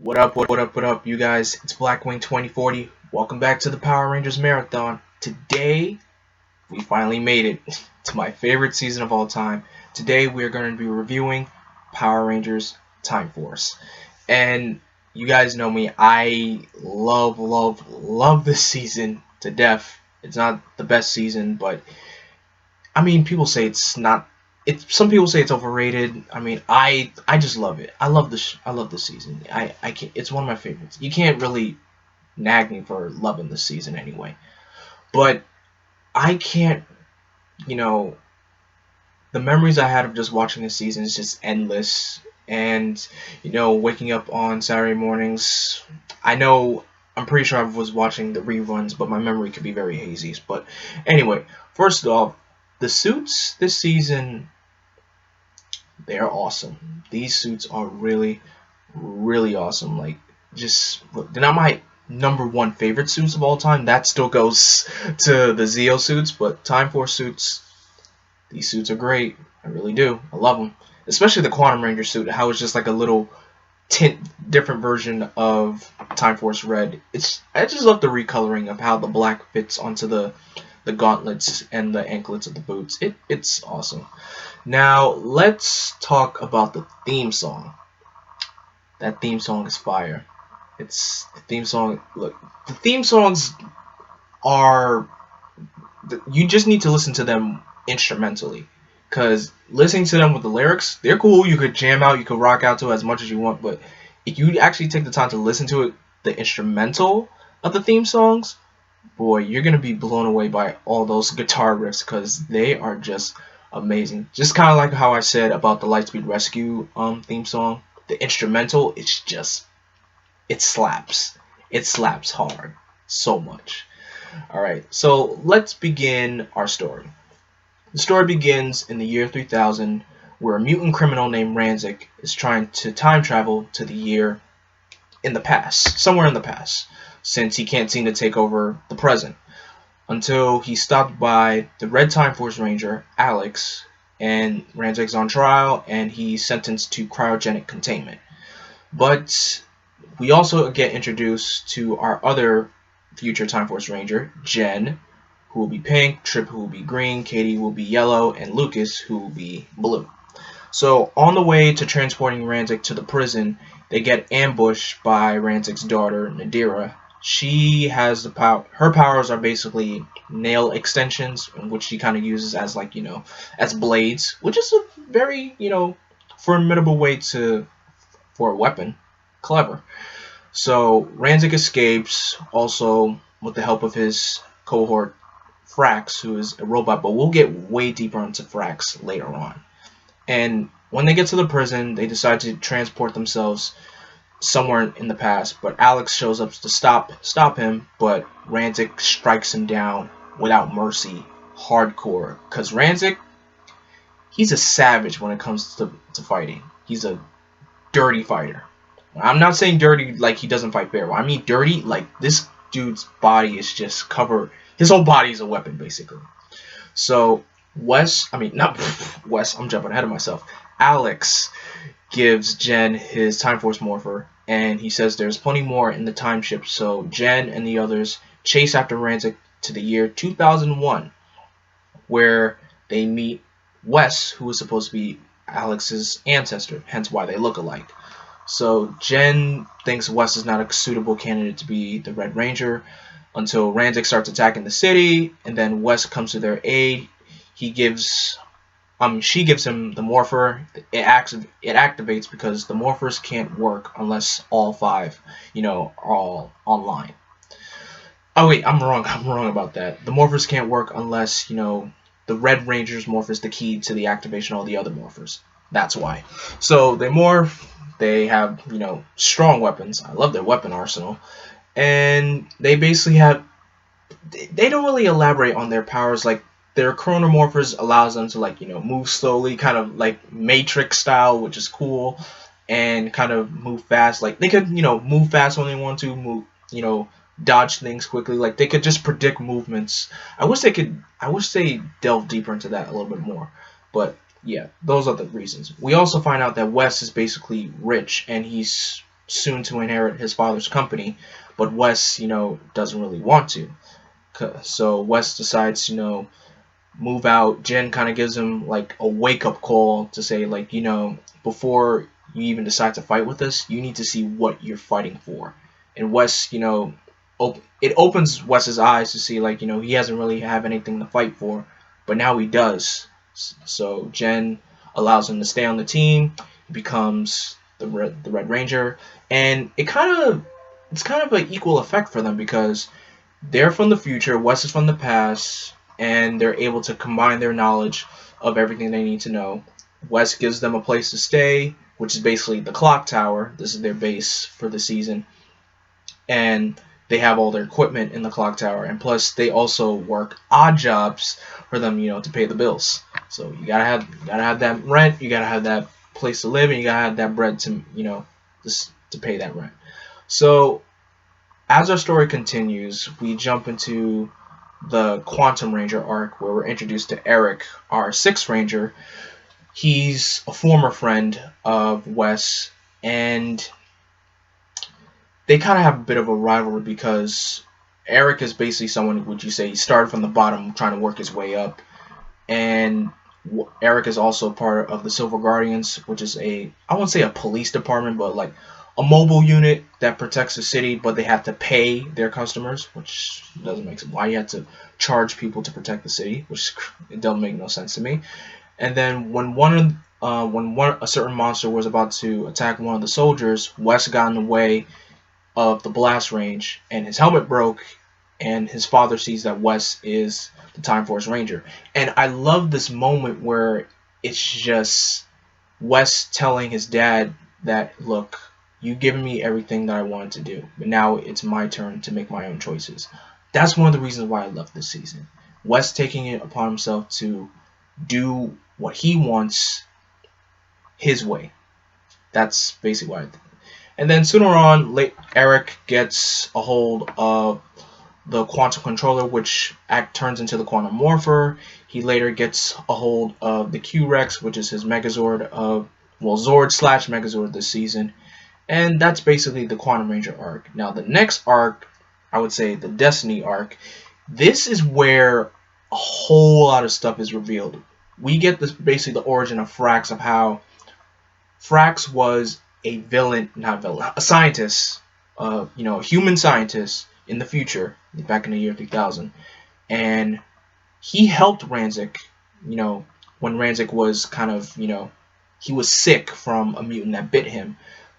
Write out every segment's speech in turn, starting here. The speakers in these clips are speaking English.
What up, you guys? It's Blackwing 2040. Welcome back to the Power Rangers Marathon. Today, we finally made it to my favorite season of all time. Today, we are going to be reviewing Power Rangers Time Force. And you guys know me, I love this season to death. It's not the best season, but I mean, people say it's not. Some people say it's overrated. I mean, I just love it. I love this season. I can't. It's one of my favorites. You can't really nag me for loving this season anyway. But I can't. You know, the memories I had of just watching this season is just endless. And waking up on Saturday mornings. I know. I'm pretty sure I was watching the reruns, but my memory could be very hazy. But anyway, first off, the suits this season, they're awesome. These suits are really awesome. Like, just look, they're not my number one favorite suits of all time. That still goes to the Zeo suits, but Time Force suits, these suits are great. I really do. I love them. Especially the Quantum Ranger suit, how it's just like a little different version of Time Force Red. I just love the recoloring of how the black fits onto the gauntlets and the anklets of the boots. It's awesome. Now let's talk about the theme song. That theme song is fire. It's the theme song. Look, the theme songs are. You just need to listen to them instrumentally, cause listening to them with the lyrics, they're cool. You could jam out, you could rock out to as much as you want, but if you actually take the time to listen to it, the instrumental of the theme songs, boy, you're gonna be blown away by all those guitar riffs because they are just amazing. Just kind of like how I said about the Lightspeed Rescue theme song. The instrumental, it slaps. It slaps hard, so much. All right, so let's begin our story. The story begins in the year 3000, where a mutant criminal named Ranzik is trying to time travel to the year in the past, somewhere in the past, since he can't seem to take over the present, until he's stopped by the Red Time Force Ranger, Alex, and Ranzik's on trial, and he's sentenced to cryogenic containment. But we also get introduced to our other future Time Force Ranger, Jen, who will be pink, Tripp, who will be green, Katie will be yellow, and Lucas, who will be blue. So on the way to transporting Ranzik to the prison, they get ambushed by Ranzik's daughter, Nadira. She has the power. Her powers are basically nail extensions, which she kind of uses as as blades, which is a very formidable way for a weapon. Clever. So Ranzik escapes, also with the help of his cohort Frax, who is a robot, but we'll get way deeper into Frax later on. And when they get to the prison, they decide to transport themselves somewhere in the past, but Alex shows up to stop him, but Ranzik strikes him down without mercy, hardcore. Because Ranzik, he's a savage when it comes to fighting. He's a dirty fighter. I'm not saying dirty like he doesn't fight fair. I mean dirty like this dude's body is just covered. His whole body is a weapon, basically. So not Wes, I'm jumping ahead of myself. Alex gives Jen his Time Force Morpher, and he says there's plenty more in the time ship, so Jen and the others chase after Ranzik to the year 2001, where they meet Wes, who is supposed to be Alex's ancestor, hence why they look alike. So Jen thinks Wes is not a suitable candidate to be the Red Ranger until Ranzik starts attacking the city, and then Wes comes to their aid. She gives him the morpher. It activates because the morphers can't work unless all five, are all online. Oh wait, I'm wrong about that. The morphers can't work unless, the Red Ranger's morph is the key to the activation of all the other morphers. That's why. So they morph. They have, strong weapons. I love their weapon arsenal. And they basically they don't really elaborate on their powers. Like, their chronomorphers allows them to, move slowly, kind of like Matrix style, which is cool, and kind of move fast. Like, they could, move fast when they want to, move, dodge things quickly. Like, they could just predict movements. I wish they delved deeper into that a little bit more. But yeah, those are the reasons. We also find out that Wes is basically rich, and he's soon to inherit his father's company, but Wes, doesn't really want to. So Wes decides, move out. Jen kind of gives him like a wake up call to say, like, before you even decide to fight with us, you need to see what you're fighting for. And Wes, it opens Wes's eyes to see, like, he hasn't really have anything to fight for, but now he does. So Jen allows him to stay on the team. He becomes the Red Ranger, and it's kind of an equal effect for them because they're from the future, Wes is from the past, and they're able to combine their knowledge of everything they need to know. Wes gives them a place to stay, which is basically the clock tower. This is their base for the season. And they have all their equipment in the clock tower. And plus, they also work odd jobs for them, to pay the bills. So you gotta have that rent, you gotta have that place to live, and you gotta have that bread to, just to pay that rent. So as our story continues, we jump into the Quantum Ranger arc where we're introduced to Eric, our Sixth Ranger. He's a former friend of Wes, and they kind of have a bit of a rivalry because Eric is basically someone, would you say, he started from the bottom trying to work his way up, and Eric is also part of the Silver Guardians, which is I won't say a police department, but like a mobile unit that protects the city, but they have to pay their customers, which doesn't make sense. Why you have to charge people to protect the city, which it doesn't make no sense to me. And then when a certain monster was about to attack one of the soldiers, Wes got in the way of the blast range, and his helmet broke, and his father sees that Wes is the Time Force Ranger. And I love this moment where it's just Wes telling his dad that, look, you've given me everything that I wanted to do, but now it's my turn to make my own choices. That's one of the reasons why I love this season. Wes taking it upon himself to do what he wants his way. That's basically why I think. And then sooner on, Eric gets a hold of the quantum controller, which turns into the quantum morpher. He later gets a hold of the Q-Rex, which is his Megazord Zord / Megazord this season. And that's basically the Quantum Ranger arc. Now the next arc, I would say the Destiny arc, this is where a whole lot of stuff is revealed. We get basically the origin of Frax, of how Frax was a scientist, a human scientist in the future, back in the year 3000, and he helped Ranzik, when Ranzik was kind of, he was sick from a mutant that bit him.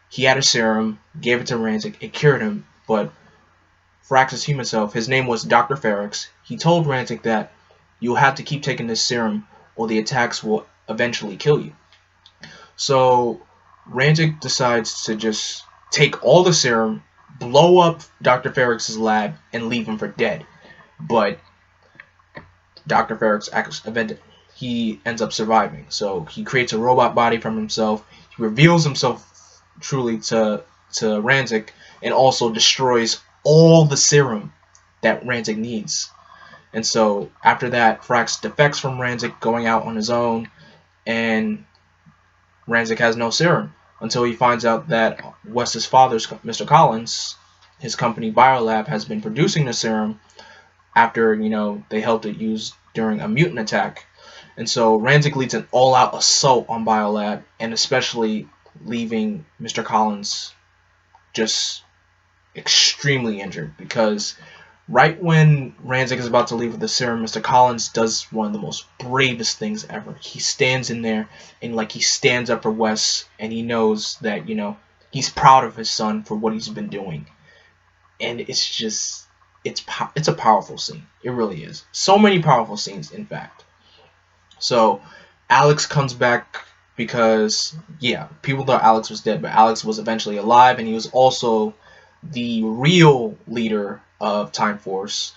He had a serum, gave it to Ranzik, it cured him, but Frax's human self, his name was Dr. Ferrix, he told Ranzik that you'll have to keep taking this serum or the attacks will eventually kill you. So Ranzik decides to just take all the serum, blow up Dr. Ferrix's lab, and leave him for dead. But Dr. Ferrix he ends up surviving. So he creates a robot body from himself. He reveals himself truly to Ranzik, and also destroys all the serum that Ranzik needs. And so after that, Frax defects from Ranzik, going out on his own, and Ranzik has no serum until he finds out that Wes's father's, Mr. Collins, his company Biolab, has been producing the serum after, they helped it use during a mutant attack. And so Ranzik leads an all-out assault on Biolab, and especially leaving Mr. Collins just extremely injured, because right when Ranzik is about to leave with the serum, Mr. Collins does one of the most bravest things ever. He stands in there and he stands up for Wes, and he knows that, he's proud of his son for what he's been doing. And it's just, it's a powerful scene. It really is. So many powerful scenes, in fact. So Alex comes back because, people thought Alex was dead, but Alex was eventually alive, and he was also the real leader of Time Force.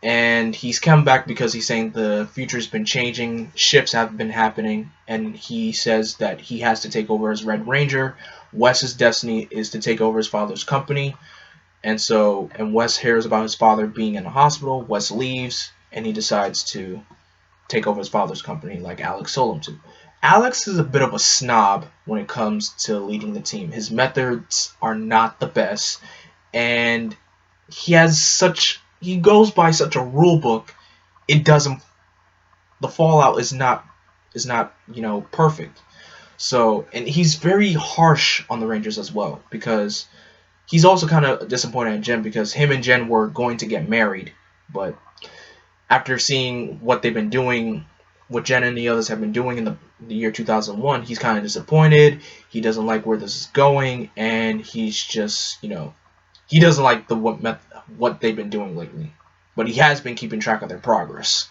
And he's come back because he's saying the future's been changing, shifts have been happening, and he says that he has to take over as Red Ranger. Wes's destiny is to take over his father's company. And Wes hears about his father being in a hospital. Wes leaves, and he decides to take over his father's company like Alex told him to. Alex is a bit of a snob when it comes to leading the team. His methods are not the best, and he goes by such a rule book. It doesn't the fallout is not perfect. So, and he's very harsh on the Rangers as well, because he's also kind of disappointed at Jen, because him and Jen were going to get married, but after seeing what they've been doing, what Jen and the others have been doing in the year 2001, he's kind of disappointed. He doesn't like where this is going, and he's just, he doesn't like what they've been doing lately. But he has been keeping track of their progress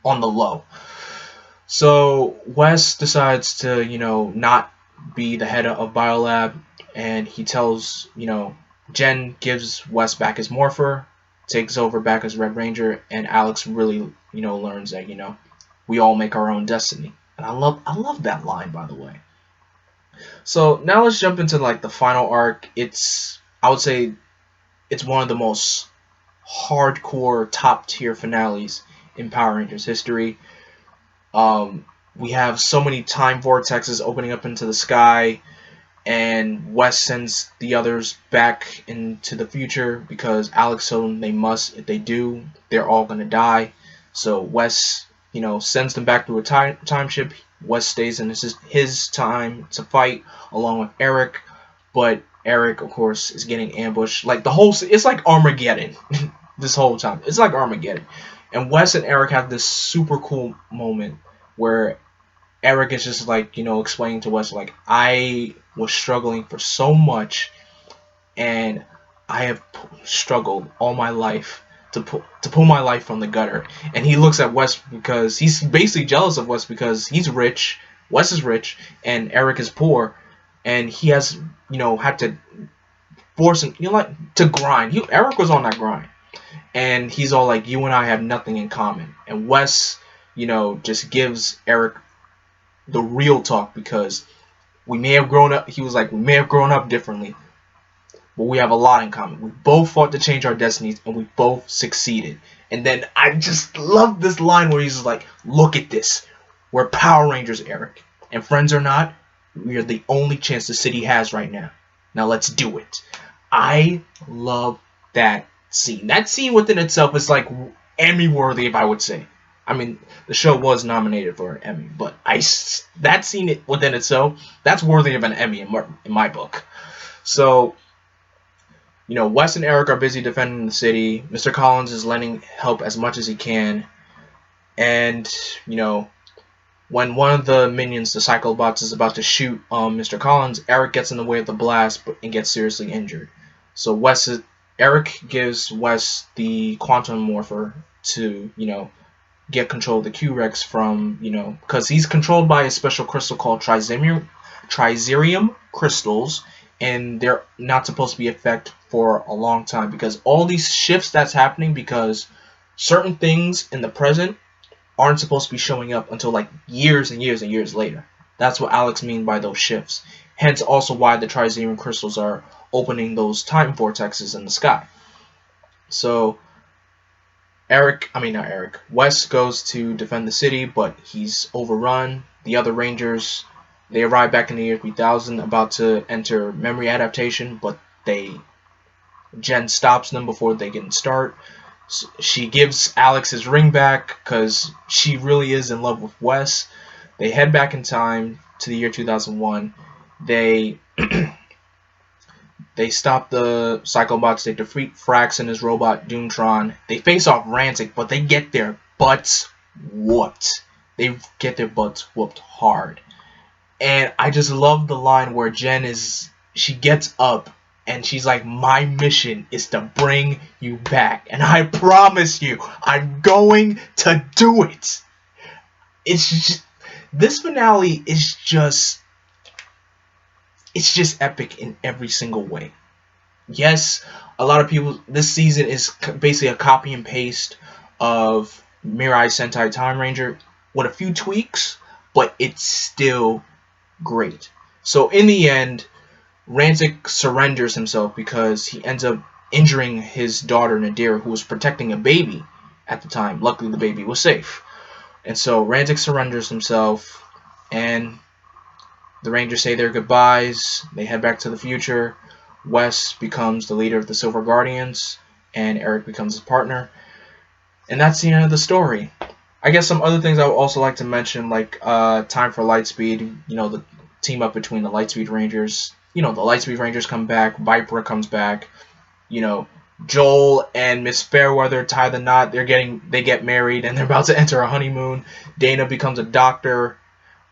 on the low. So Wes decides to, not be the head of Biolab, and he tells, Jen gives Wes back his morpher, takes over back as Red Ranger, and Alex really, learns that, we all make our own destiny. And I love that line, by the way. So now let's jump into like the final arc. I would say it's one of the most hardcore top tier finales in Power Rangers history. We have so many time vortexes opening up into the sky, and Wes sends the others back into the future because Alex told them they must. If they do, they're all gonna die. So Wes, sends them back to a time ship. Wes stays in his time to fight along with Eric, but Eric, of course, is getting ambushed. Like it's like Armageddon. This whole time, it's like Armageddon, and Wes and Eric have this super cool moment where Eric is just like, explaining to Wes, like, I was struggling for so much, and I have struggled all my life to pull my life from the gutter. And he looks at Wes because he's basically jealous of Wes because he's rich, Wes is rich, and Eric is poor, and he has, had to force him, to grind. Eric was on that grind, and he's all like, you and I have nothing in common. And Wes, just gives Eric the real talk, because we may have grown up. He was like, we may have grown up differently, but we have a lot in common. We both fought to change our destinies, and we both succeeded. And then I just love this line where he's like, look at this. We're Power Rangers, Eric. And friends or not, we are the only chance the city has right now. Now let's do it. I love that scene. That scene within itself is like Emmy worthy, if I would say. I mean, the show was nominated for an Emmy, but that scene within itself, that's worthy of an Emmy in my book. So, Wes and Eric are busy defending the city. Mr. Collins is lending help as much as he can. And, when one of the minions, the Cyclobots, is about to shoot Mr. Collins, Eric gets in the way of the blast and gets seriously injured. So Eric gives Wes the Quantum Morpher to, get control of the Q-Rex from, because he's controlled by a special crystal called Trizerium crystals, and they're not supposed to be effect for a long time, because all these shifts that's happening, because certain things in the present aren't supposed to be showing up until like years and years and years later. That's what Alex means by those shifts. Hence also why the Trizerium crystals are opening those time vortexes in the sky. So Wes goes to defend the city, but he's overrun. The other Rangers, they arrive back in the year 3000, about to enter memory adaptation, but Jen stops them before they can start. So she gives Alex his ring back because she really is in love with Wes. They head back in time to the year 2001. They stop the Cyclobots. They defeat Frax and his robot Doontron. They face off Rantic, but they get their butts whooped. They get their butts whooped hard. And I just love the line where she gets up and she's like, my mission is to bring you back. And I promise you, I'm going to do it. This finale is just epic in every single way. Yes, a lot of people, this season is basically a copy and paste of Mirai Sentai Time Ranger with a few tweaks, but it's still great. So in the end, Rantic surrenders himself because he ends up injuring his daughter Nadira, who was protecting a baby at the time. Luckily the baby was safe. And so Rantic surrenders himself, and the Rangers say their goodbyes. They head back to the future. Wes becomes the leader of the Silver Guardians, and Eric becomes his partner. And that's the end of the story. I guess some other things I would also like to mention, like time for Lightspeed, the team up between the Lightspeed Rangers. The Lightspeed Rangers come back, Viper comes back, Joel and Miss Fairweather tie the knot. They get married and they're about to enter a honeymoon. Dana becomes a doctor.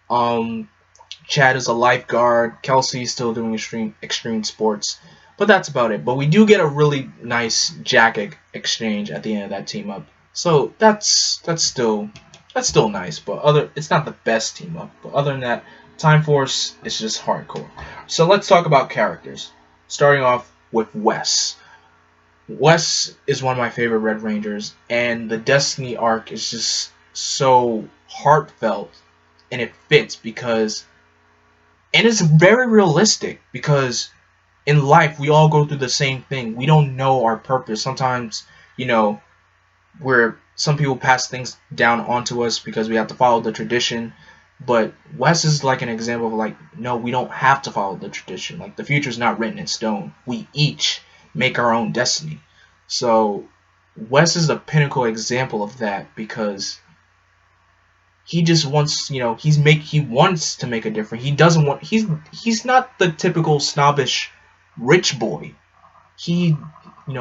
Chad is a lifeguard. Kelsey's still doing extreme sports. But that's about it. But we do get a really nice jacket exchange at the end of that team up. So that's still nice. But it's not the best team up. But other than that, Time Force is just hardcore. So let's talk about characters. Starting off with Wes. Wes is one of my favorite Red Rangers, and the Destiny arc is just so heartfelt, and it fits and it's very realistic because in life we all go through the same thing. We don't know our purpose. Sometimes, where some people pass things down onto us because we have to follow the tradition. But Wes is like an example of like, no, we don't have to follow the tradition. Like the future's not written in stone. We each make our own destiny. So Wes is a pinnacle example of that because he just wants, he wants to make a difference. He doesn't want he's not the typical snobbish rich boy. He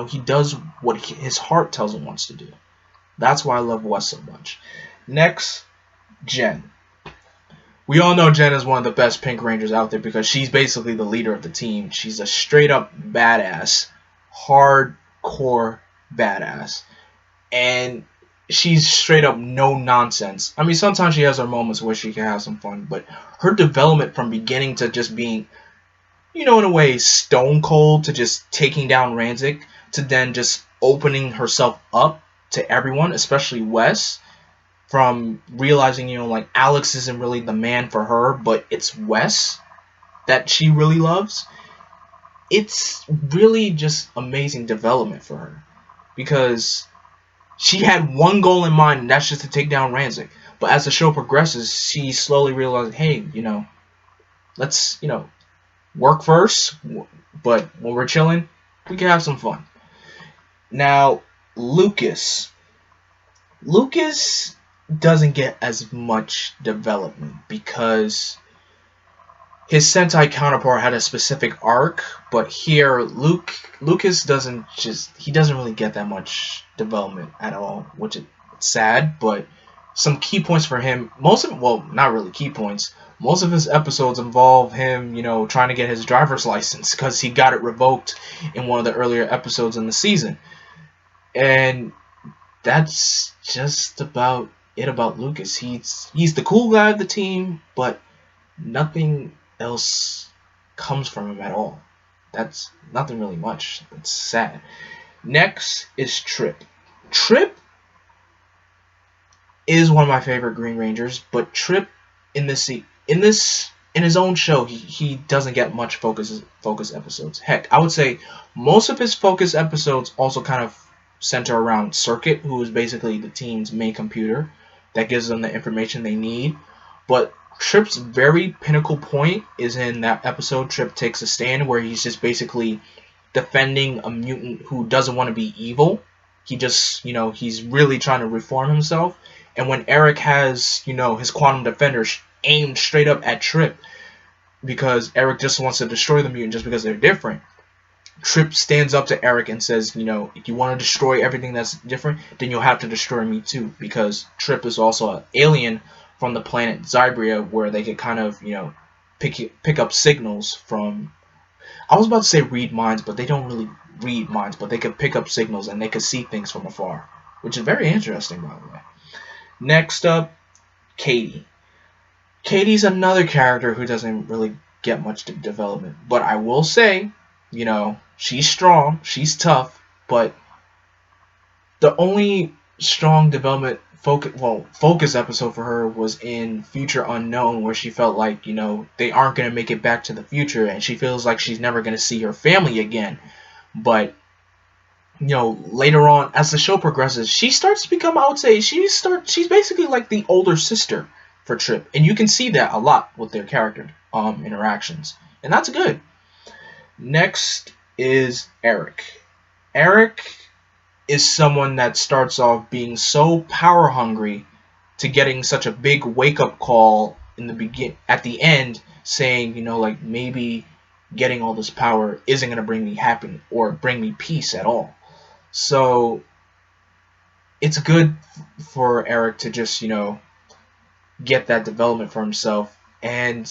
he does what his heart tells him wants to do. That's why I love Wes so much. Next, Jen. We all know Jen is one of the best Pink Rangers out there because she's basically the leader of the team. She's a straight up badass, hardcore badass. And she's straight up no nonsense. I mean, sometimes she has her moments where she can have some fun, but her development from beginning to just being, in a way, stone cold to just taking down Rancic to then just opening herself up to everyone, especially Wes, from realizing, like Alex isn't really the man for her, but it's Wes that she really loves. It's really just amazing development for her because she had one goal in mind, and that's just to take down Rancic. But as the show progresses, she slowly realized, hey, let's, work first, but when we're chilling, we can have some fun. Now, Lucas. Lucas doesn't get as much development because his Sentai counterpart had a specific arc, but here Lucas doesn't really get that much development at all, which is sad. But some key points for him, not really key points. Most of his episodes involve him, trying to get his driver's license because he got it revoked in one of the earlier episodes in the season, and that's just about it about Lucas. He's the cool guy of the team, but nothing else comes from him at all. That's nothing really much. That's sad. Next is Tripp. Tripp is one of my favorite Green Rangers, but Tripp in his own show, he doesn't get much focus episodes. Heck, I would say most of his focus episodes also kind of center around Circuit, who is basically the team's main computer that gives them the information they need. But Tripp's very pinnacle point is in that episode Tripp Takes a Stand, where he's just basically defending a mutant who doesn't want to be evil. He just, he's really trying to reform himself. And when Eric has, his quantum defender aimed straight up at Tripp because Eric just wants to destroy the mutant just because they're different, Tripp stands up to Eric and says, if you want to destroy everything that's different, then you'll have to destroy me too, because Tripp is also an alien from the planet Zybria, where they could kind of, pick up signals from... I was about to say read minds, but they don't really read minds, but they could pick up signals and they could see things from afar, which is very interesting, by the way. Next up, Katie. Katie's another character who doesn't really get much development, but I will say, she's strong, she's tough, but the only strong development focus episode for her was in Future Unknown, where she felt like, they aren't going to make it back to the future, and she feels like she's never going to see her family again. But, later on, as the show progresses, she starts to become, I would say, she's basically like the older sister for Tripp, and you can see that a lot with their character interactions, and that's good. Next is Eric. Eric is someone that starts off being so power hungry to getting such a big wake up call in the at the end, saying, like, maybe getting all this power isn't going to bring me happiness or bring me peace at all. So it's good for Eric to just, get that development for himself. And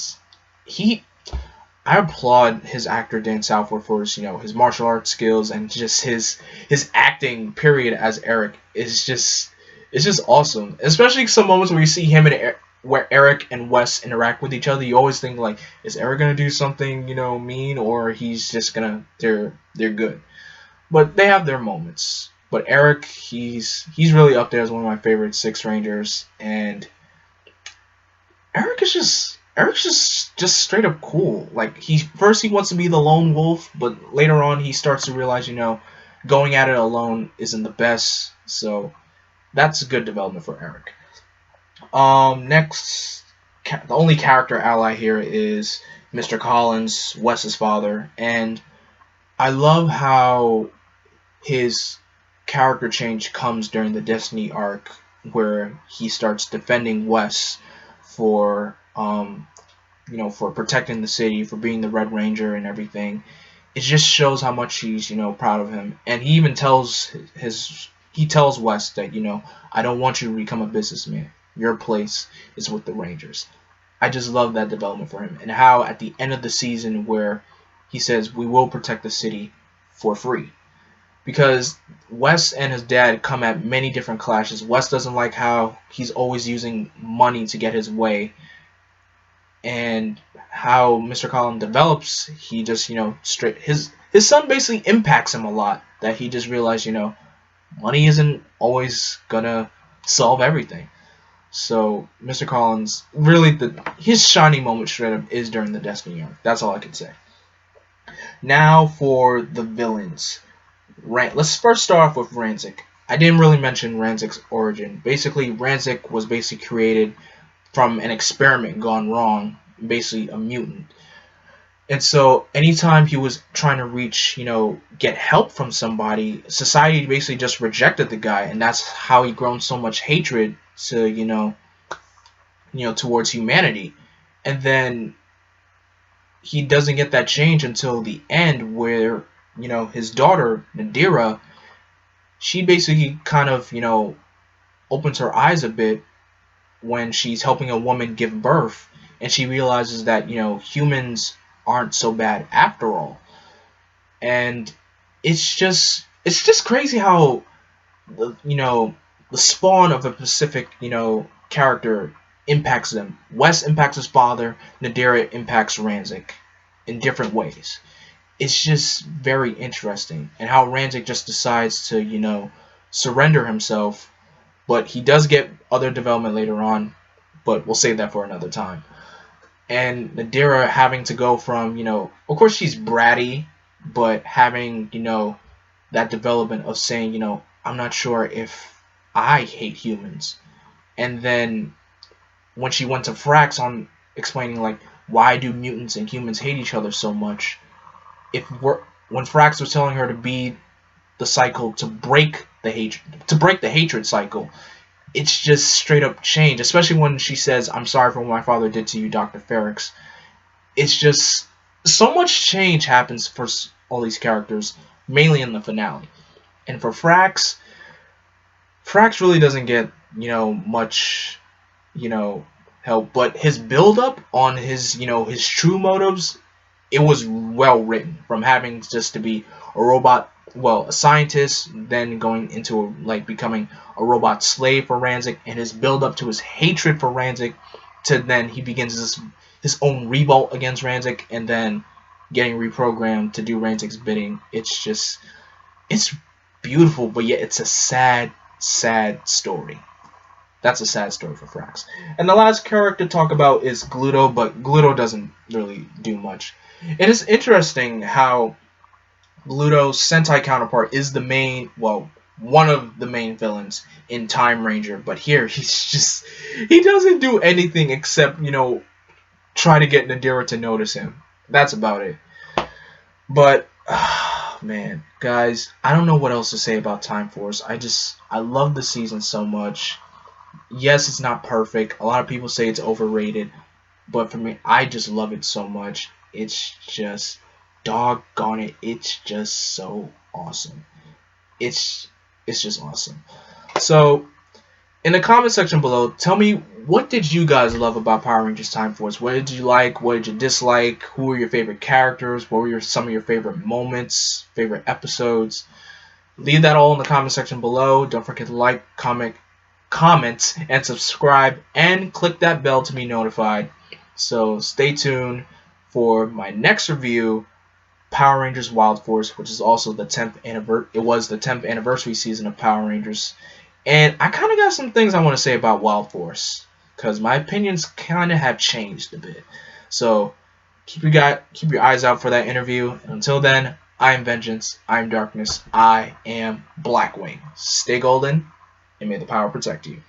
I applaud his actor Dan Southworth for his martial arts skills, and just his acting period as Eric is just, it's just awesome. Especially some moments where you see him and where Eric and Wes interact with each other. You always think, like, is Eric gonna do something mean, or he's just gonna they're good. But they have their moments. But Eric, he's really up there as one of my favorite Six Rangers, and Eric's just straight up cool. Like, he wants to be the lone wolf, but later on he starts to realize, going at it alone isn't the best. So that's a good development for Eric. Next, the only character ally here is Mr. Collins, Wes's father, and I love how his character change comes during the Destiny arc, where he starts defending Wes for for protecting the city, for being the Red Ranger and everything. It just shows how much he's proud of him, and he even tells Wes that I don't want you to become a businessman. Your place is with the Rangers. I just love that development for him, and how at the end of the season where he says we will protect the city for free. Because Wes and his dad come at many different clashes. Wes doesn't like how he's always using money to get his way, and how Mr. Collins develops. He just his son basically impacts him a lot. That he just realized money isn't always gonna solve everything. So Mr. Collins really his shining moment straight up is during the Destiny arc. That's all I can say. Now for the villains. Let's first start off with Ranzik. I didn't really mention Ranzik's origin. Basically, Ranzik was basically created from an experiment gone wrong, basically a mutant. And so anytime he was trying to reach, get help from somebody, society basically just rejected the guy, and that's how he grown so much hatred to, towards humanity. And then he doesn't get that change until the end, where his daughter, Nadira, she basically kind of, opens her eyes a bit when she's helping a woman give birth, and she realizes that, humans aren't so bad after all. And it's just crazy how, the spawn of a specific, character impacts them. Wes impacts his father, Nadira impacts Ranzik in different ways. It's just very interesting, and how Ranzik just decides to, surrender himself, but he does get other development later on, but we'll save that for another time. And Nadira having to go from, of course she's bratty, but having, that development of saying, I'm not sure if I hate humans. And then when she went to Frax on explaining, like, why do mutants and humans hate each other so much, when Frax was telling her to be the cycle to break the hatred cycle, it's just straight up change. Especially when she says, "I'm sorry for what my father did to you, Dr. Ferrix." It's just so much change happens for all these characters, mainly in the finale. And for Frax really doesn't get much help, but his build up on his his true motives, it was well written, from having just to be a robot, a scientist, then going into becoming a robot slave for Ranzik, and his build up to his hatred for Ranzik, to then he begins his own revolt against Ranzik, and then getting reprogrammed to do Ranzik's bidding. It's beautiful, but yet it's a sad story. That's a sad story for Frax. And the last character to talk about is Gluto, but Gluto doesn't really do much. It is interesting how Gluto's Sentai counterpart is the main, one of the main villains in Time Ranger, but here he doesn't do anything except, try to get Nadira to notice him. That's about it. But man, guys, I don't know what else to say about Time Force. I love the season so much. Yes, it's not perfect. A lot of people say it's overrated, but for me, I just love it so much. It's just doggone it. It's just so awesome. It's it's just awesome. So in the comment section below, tell me, what did you guys love about Power Rangers Time Force? What did you like? What did you dislike? Who were your favorite characters? What were some of your favorite moments, favorite episodes? Leave that all in the comment section below. Don't forget to like, comment, and subscribe, and click that bell to be notified. So stay tuned for my next review, Power Rangers Wild Force, which is also the 10th anniversary. It was the 10th anniversary season of Power Rangers. And I kind of got some things I want to say about Wild Force, because my opinions kind of have changed a bit. So keep your eyes out for that interview. And until then, I am Vengeance, I am Darkness, I am Blackwing. Stay golden, and may the power protect you.